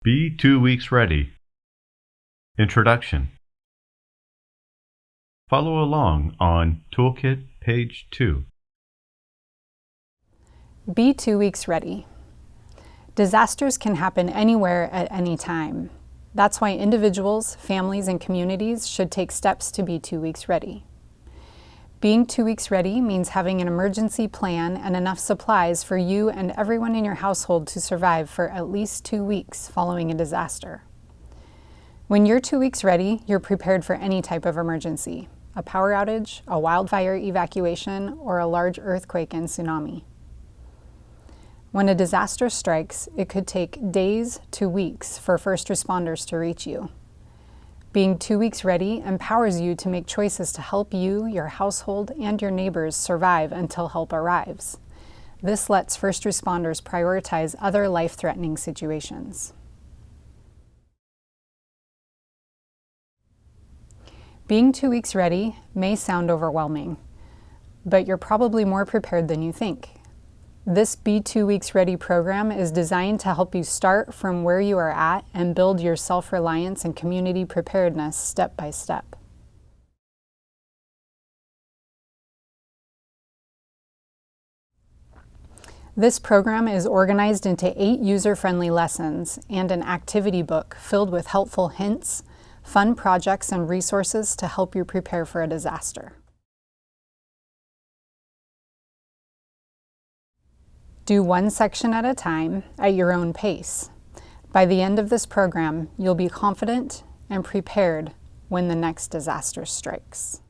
Be 2 weeks ready. Introduction. Follow along on Toolkit page 2. Be 2 weeks ready. Disasters can happen anywhere at any time. That's why individuals, families, and communities should take steps to be 2 weeks ready. Being 2 weeks ready means having an emergency plan and enough supplies for you and everyone in your household to survive for at least 2 weeks following a disaster. When you're 2 weeks ready, you're prepared for any type of emergency: a power outage, a wildfire evacuation, or a large earthquake and tsunami. When a disaster strikes, it could take days to weeks for first responders to reach you. Being 2 weeks ready empowers you to make choices to help you, your household, and your neighbors survive until help arrives. This lets first responders prioritize other life-threatening situations. Being 2 weeks ready may sound overwhelming, but you're probably more prepared than you think. This Be 2 weeks ready program is designed to help you start from where you are at and build your self-reliance and community preparedness step by step. This program is organized into 8 user-friendly lessons and an activity book filled with helpful hints, fun projects, and resources to help you prepare for a disaster. Do one section at a time at your own pace. By the end of this program, you'll be confident and prepared when the next disaster strikes.